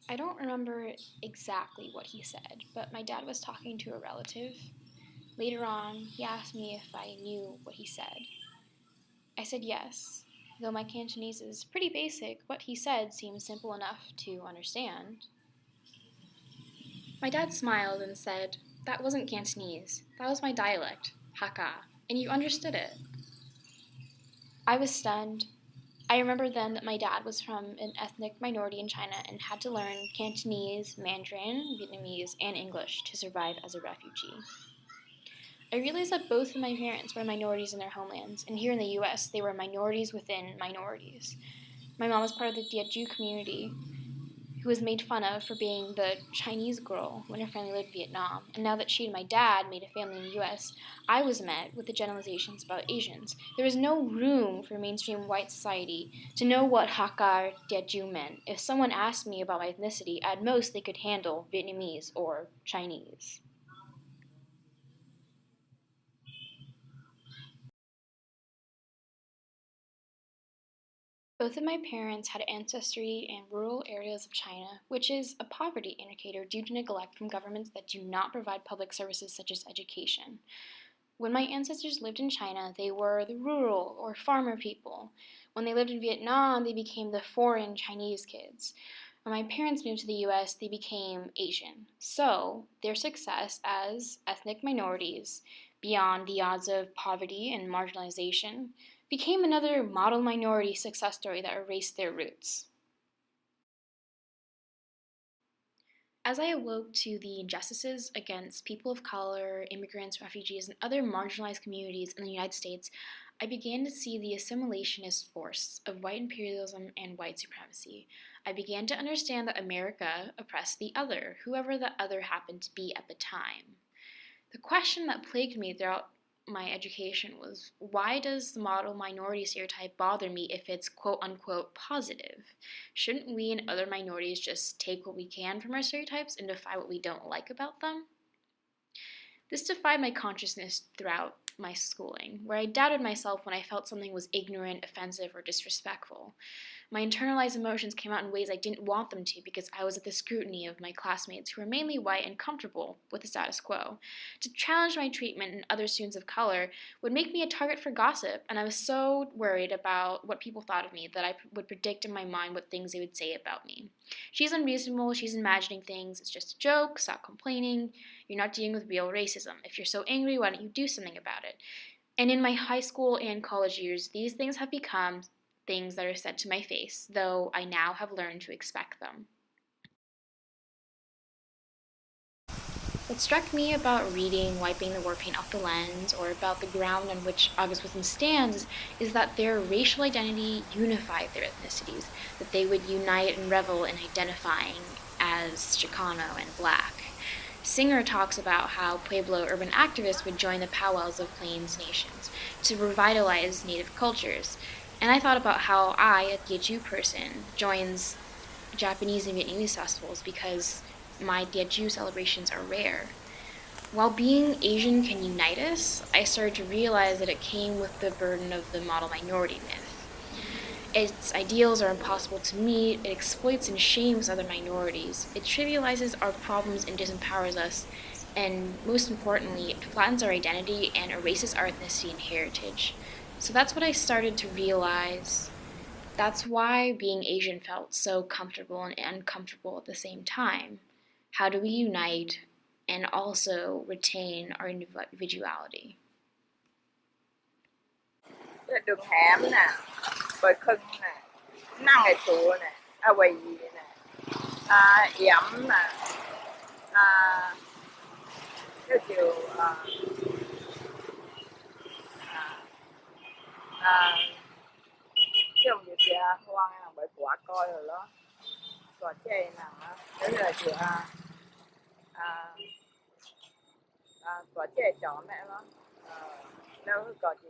I don't remember exactly what he said, but my dad was talking to a relative. Later on, he asked me if I knew what he said. I said yes. Though my Cantonese is pretty basic, what he said seemed simple enough to understand. My dad smiled and said, "That wasn't Cantonese. That was my dialect, Hakka, and you understood it." I was stunned. I remember then that my dad was from an ethnic minority in China and had to learn Cantonese, Mandarin, Vietnamese, and English to survive as a refugee. I realized that both of my parents were minorities in their homelands, and here in the US, they were minorities within minorities. My mom was part of the Teochew community, who was made fun of for being the Chinese girl when her family lived in Vietnam. And now that she and my dad made a family in the US, I was met with the generalizations about Asians. There was no room for mainstream white society to know what Hakka or Teochew meant. If someone asked me about my ethnicity, at most they could handle Vietnamese or Chinese. Both of my parents had ancestry in rural areas of China, which is a poverty indicator due to neglect from governments that do not provide public services such as education. When my ancestors lived in China, they were the rural or farmer people. When they lived in Vietnam, they became the foreign Chinese kids. When my parents moved to the US, they became Asian. So, their success as ethnic minorities, beyond the odds of poverty and marginalization, became another model minority success story that erased their roots. As I awoke to the injustices against people of color, immigrants, refugees, and other marginalized communities in the United States, I began to see the assimilationist force of white imperialism and white supremacy. I began to understand that America oppressed the other, whoever the other happened to be at the time. The question that plagued me throughout my education was, why does the model minority stereotype bother me if it's quote unquote positive? Shouldn't we and other minorities just take what we can from our stereotypes and defy what we don't like about them? This defied my consciousness throughout my schooling, where I doubted myself when I felt something was ignorant, offensive, or disrespectful. My internalized emotions came out in ways I didn't want them to because I was at the scrutiny of my classmates who were mainly white and comfortable with the status quo. To challenge my treatment and other students of color would make me a target for gossip, and I was so worried about what people thought of me that I would predict in my mind what things they would say about me. She's unreasonable, she's imagining things, it's just a joke, stop complaining, you're not dealing with real racism. If you're so angry, why don't you do something about it? And in my high school and college years, these things have become things that are said to my face, though I now have learned to expect them. What struck me about reading Wiping the War Paint Off the Lens, or about the ground on which August Wilson stands, is that their racial identity unified their ethnicities, that they would unite and revel in identifying as Chicano and black. Singer talks about how Pueblo urban activists would join the powwows of Plains nations to revitalize native cultures. And I thought about how I, a Teochew person, joins Japanese and Vietnamese festivals because my Teochew celebrations are rare. While being Asian can unite us, I started to realize that it came with the burden of the model minority myth. Its ideals are impossible to meet, it exploits and shames other minorities, it trivializes our problems and disempowers us, and most importantly, it flattens our identity and erases our ethnicity and heritage. So that's what I started to realize. That's why being Asian felt so comfortable and uncomfortable at the same time. How do we unite and also retain our individuality? Đường hẻm nè, bồi khưng nè, năng ngày trụ nè, quầy nè, yểm nè, à, cái chiều à, à, cái ông gì kìa hoang là bởi quả coi rồi đó, quả chê nè, cái là chiều à, quả chê chọn mẹ đó, đâu có gì